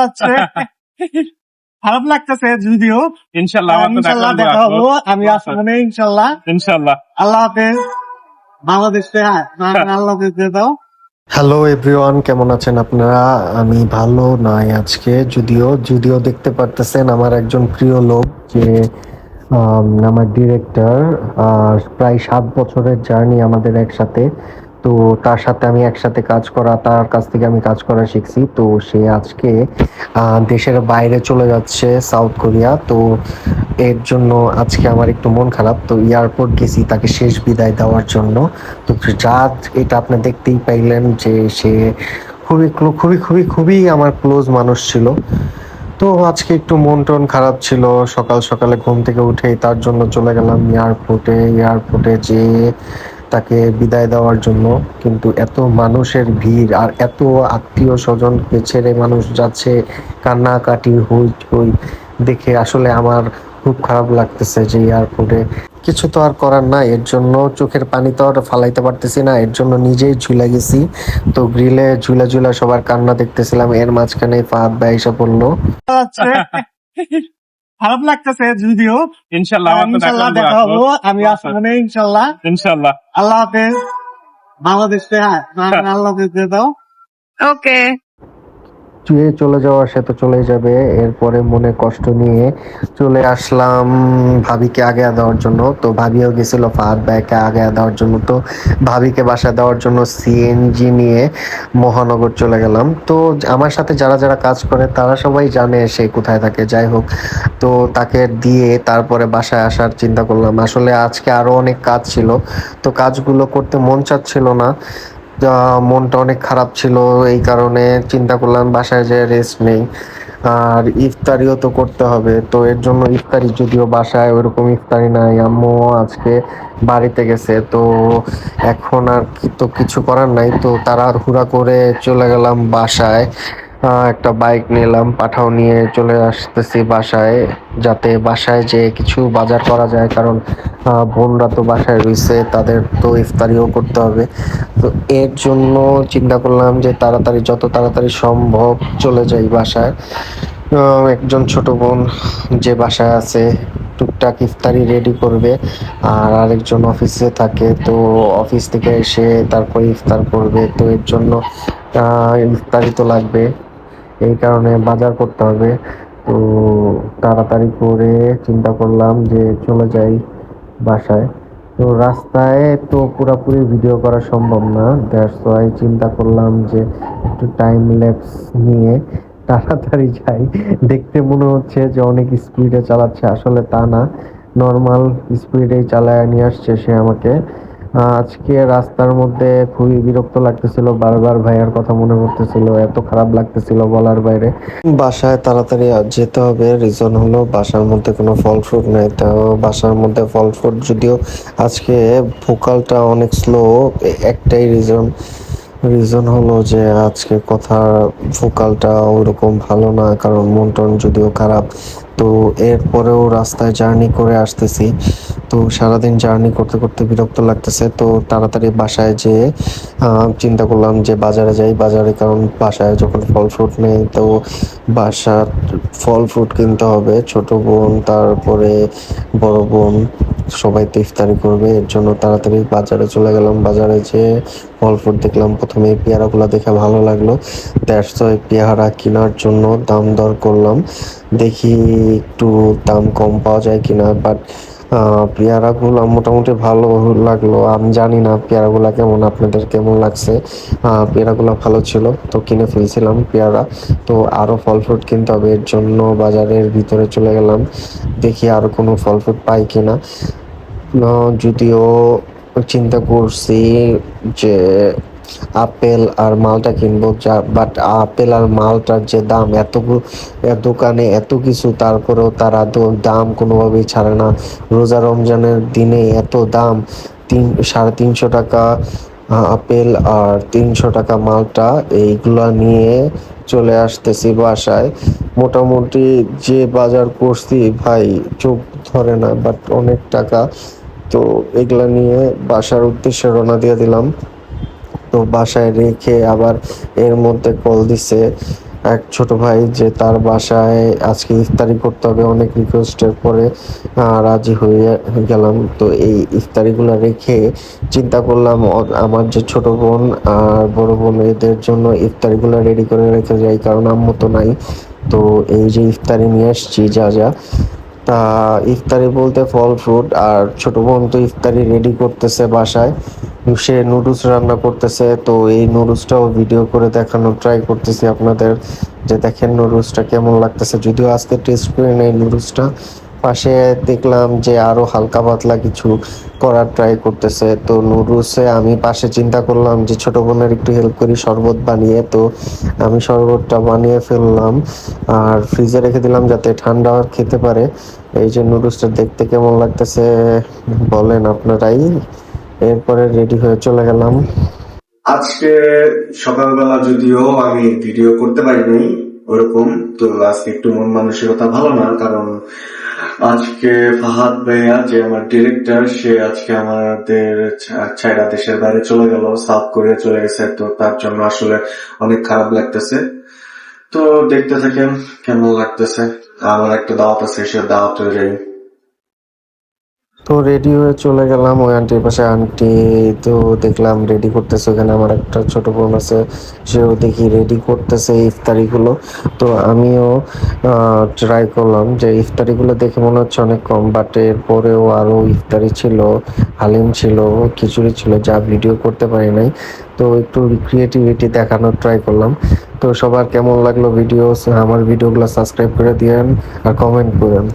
যাচ্ছে। খারাপ লাগতেছে যদিও। ইনশাল্লাহ ইনশাল্লাহ দেখা হবো। আমি আসলে ইনশাল্লাহ। ইনশাল্লাহ। আল্লাহ হাফেজ। বাংলাদেশে আল্লাহ হাফেজ দিয়ে দাও। হ্যালো এভরিওয়ান, কেমন আছেন আপনারা? আমি ভালো নাই আজকে, যদিও দেখতে পারতেছেন আমার একজন প্রিয় লোক যে আমার ডিরেক্টর, প্রায় 7 বছরের জার্নি আমাদের একসাথে। তো তার সাথে আমি একসাথে কাজ করা, তার কাছ থেকে আমি কাজ করা শিখছি। তো সে আজকে দেশের বাইরে চলে যাচ্ছে, সাউথ কোরিয়া। তো এর জন্য আজকে আমার একটু মন খারাপ। তো এয়ারপোর্ট গেছি তাকে শেষ বিদায় দেওয়ার জন্য। তো যা এটা আপনি দেখতেই পাইলেন যে সে খুবই খুবই খুবই খুবই আমার ক্লোজ মানুষ ছিল। তো আজকে একটু মন টন খারাপ ছিল, সকাল সকালে ঘুম থেকে উঠেই তার জন্য চলে গেলাম এয়ারপোর্টে যেয়ে তাকে বিদায় দেওয়ার জন্য। কিন্তু এত মানুষের ভিড় আর এত আত্মীয় স্বজনকে ছেড়ে মানুষ যাচ্ছে, কান্নাকাটি হই হই দেখে আসলে আমার খুব খারাপ লাগতেছে যে এয়ারপোর্টে কিছু তো আর করার নাই। এর জন্য চোখের পানি তো আর ফালাইতে পারতেছি না, এর জন্য নিজেই ঝুলে গেছি। তো গ্রিলে ঝুলা সবার কান্না দেখতেছিলাম, এর মাঝখানে ফাহাদ ভাই এসে পড়লো। যাচ্ছে। খারাপ লাগতেছে যদিও। ইনশাল্লাহ ইনশাল্লাহ দেখা হবো। আমি আসলে ইনশাল্লাহ। ইনশাল্লাহ। আল্লাহ হাফেজ। বাংলাদেশে আল্লাহ হাফেজ দিয়ে দাও। ওকে। চুয়ে চলে যাওয়া সে তো চলেই যাবে। এরপরে মনে কষ্ট নিয়ে চলে আসলাম ভাবিকে আগে দেওয়ার জন্য। তো ভাবিও গেছিল ফাহাদ ভাইকে আগে দেওয়ার জন্য। তো ভাবিকে বাসা দেওয়ার জন্য সিএনজি নিয়ে মহানগর চলে গেলাম। তো আমার সাথে যারা যারা কাজ করে তারা সবাই জানে সে কোথায় থাকে। যাই হোক, তো তাকে দিয়ে তারপরে বাসায় আসার চিন্তা করলাম। আসলে আজকে আরো অনেক কাজ ছিল, তো কাজগুলো করতে মন চাচ্ছিল না। মনটা অনেক খারাপ ছিল, এই কারণে চিন্তা করলাম বাসায় যেয়ে রেস্ট নেই। আর ইফতারিও তো করতে হবে, তো এর জন্য ইফতারি, যদিও বাসায় ওইরকম ইফতারি নাই, আম্মু আজকে বাড়িতে গেছে। তো এখন আর তো কিছু করার নাই, তো তাড়াহুড়া করে চলে গেলাম বাসায়। একটা বাইক নিলাম, পাঠাও নিয়ে চলে আসতেছি বাসায়, যাতে বাসায় যে কিছু বাজার করা যায়। কারণ বোনরা তো বাসায় রয়েছে, তাদের তো ইফতারিও করতে হবে। তো এর জন্য চিন্তা করলাম যে যত তাড়াতাড়ি সম্ভব চলে যাই বাসায়। একজন ছোট বোন যে বাসায় আছে টুকটাক ইফতারি রেডি করবে, আর আরেকজন অফিসে থাকে, তো অফিস থেকে এসে তারপর ইফতার করবে। তো এর জন্য ইফতারি তো লাগবে, এই কারণে বাজার করতে হবে। তো তাড়াতাড়ি করে চিন্তা করলাম যে চলে যাই বাসায়। তো রাস্তায় তো পুরোপুরি ভিডিও করা সম্ভব না, দ্যাটস ওয়াই চিন্তা করলাম যে একটু টাইম ল্যাপস নিয়ে তাড়াতাড়ি যাই। দেখতে মনে হচ্ছে যে অনেক স্পিডে চালাচ্ছে, আসলে তা না, নর্মাল স্পিডেই চালায় নিয়ে আসছে সে আমাকে। আজকে রাস্তার মধ্যে খুবই বিরক্ত লাগতেছিল, বারবার ভাইয়ার কথা মনে পড়তেছিল, এত খারাপ লাগতেছিল বলার বাইরে। বাসায় তাড়াতাড়ি যেতে হবে, রিজন হলো বাসার মধ্যে কোনো ফল ফ্রুট নেই। তো বাসার মধ্যে ফল ফ্রুট, যদিও আজকে ভোকালটা অনেক স্লো, একটাই রিজন হলো যে আজকে কথার ভোকালটা ওইরকম ভালো না, কারণ মন টন যদিও খারাপ। তো এরপরেও রাস্তায় জার্নি করে আসতেছি, তো সারাদিন জার্নি করতে করতে বিরক্ত লাগতেছে। তো তাড়াতাড়ি বাসায় যেয়ে চিন্তা করলাম যে বাজারে যাই, বাজারে, কারণ বাসায় যখন ফল ফ্রুট নেই তো বাসার ফল ফ্রুট কিনতে হবে। ছোট বোন, তারপরে বড় বোন সবাই তো ইফতারি করবে, এর জন্য তাড়াতাড়ি বাজারে চলে গেলাম। বাজারে যেয়ে ফল ফ্রুট দেখলাম, প্রথমে এই পেয়ারাগুলো দেখে ভালো লাগলো, দ্যাটস ওয়াই পেয়ারা কেনার জন্য দাম দর করলাম, দেখি একটু দাম কম পাওয়া যায় কিনা। বাট পেয়ারাগুলো মোটামুটি ভালো লাগলো। আমি জানি না পেয়ারাগুলো কেমন, আপনাদের কেমন লাগছে। পেয়ারাগুলো ভালো ছিল, তো কিনে ফেলছিলাম পেয়ারা। তো আরও ফল ফ্রুট কিনতে হবে, এর জন্য বাজারের ভিতরে চলে গেলাম, দেখি আরও কোনো ফল ফ্রুট পাই কিনা। যদিও চিন্তা করছি যে আপেল আর মালটা কিনবো, বাট আপেল আর মালটার যে দাম, দোকানে এত কিছু, তারপরেও তারা দাম কোনোভাবেই ছাড়ে না। রোজা রমজানের দিনে এত দাম, 350 টাকা আপেল আর 300 টাকা মালটা, এইগুলা নিয়ে চলে আসতেছি বাসায়। মোটামুটি যে বাজার করছি ভাই চোখ ধরে না, বাট অনেক টাকা। তো এগুলা নিয়ে বাসার উদ্দেশ্যে রওনা দিয়ে দিলাম। তো বাসায় রেখে আবার এর মধ্যে কল দিছে এক ছোট ভাই যে তার বাসায় আজকে ইফতারি করতে হবে, অনেক রিকোয়েস্টের পরে রাজি হয়ে গেলাম। তো এই ইফতারিগুলো রেখে চিন্তা করলাম আমার যে ছোট বোন আর বড় বোন এদের জন্য ইফতারিগুলো রেডি করে রেখে যাই, কারণ আম্মু তো নাই। তো এই যে ইফতারি নিয়ে আসছি যা যা, তা ইফতারি বলতে ফল ফ্রুট। আর ছোট বোন তো ইফতারি রেডি করতেছে বাসায়, সে নুডলস রান্না করতেছে। তো এই নুডলসটাও ভিডিও করে দেখানোর ট্রাই করতেছি আপনাদের, যে দেখেন নুডলসটা কেমন লাগতেছে। যদিও আজকে টেস্ট করে নেই নুডলসটা, পাশে দেখলাম যে আরো হালকা পাতলা কিছু করার ট্রাই করতেছে। তো নুডলসে আমি পাশে চিন্তা করলাম যে ছোট বোনের একটু হেল্প করি শরবত বানিয়ে। তো আমি শরবতটা বানিয়ে ফেললাম আর ফ্রিজে রেখে দিলাম যাতে ঠান্ডা খেতে পারে। এই যে নুডলসটা দেখতে কেমন লাগতেছে বলেন আপনারাই। এরপরে রেডি হয়ে চলে গেলাম। আজকে সকালবেলা যদিও আমি ভিডিও করতে পারিনি ওরকম, তো আজকে একটু মন মানসিকতা ভালো না, কারণ আজকে ফাহাদ ভাইয়া যে আমার ডিরেক্টর, সে আজকে আমাদের ছাইরা দেশের বাইরে চলে গেল, সাউথ কোরিয়া চলে গেছে। তো তার জন্য আসলে অনেক খারাপ লাগতেছে। তো দেখতে থাকেন কেমন লাগতেছে। আমার একটা দাওয়াত আছে, সে দাওয়াতে যাই। তো রেডি হয়ে চলে গেলাম ওই আন্টির পাশে। আন্টি তো দেখলাম রেডি করতেছে, ওখানে আমার একটা ছোট বোন আছে, সেও দেখি রেডি করতেছে ইফতারিগুলো। তো আমিও ট্রাই করলাম, যে ইফতারিগুলো দেখে মনে হচ্ছে অনেক কম, বাট এরপরেও আরও ইফতারি ছিল, হালিম ছিল, খিচুড়ি ছিল, যা ভিডিও করতে পারি নাই। তো একটু ক্রিয়েটিভিটি দেখানোর ট্রাই করলাম। তো সবার কেমন লাগলো ভিডিও, আমার ভিডিওগুলো সাবস্ক্রাইব করে দিয়েন আর কমেন্ট করেন।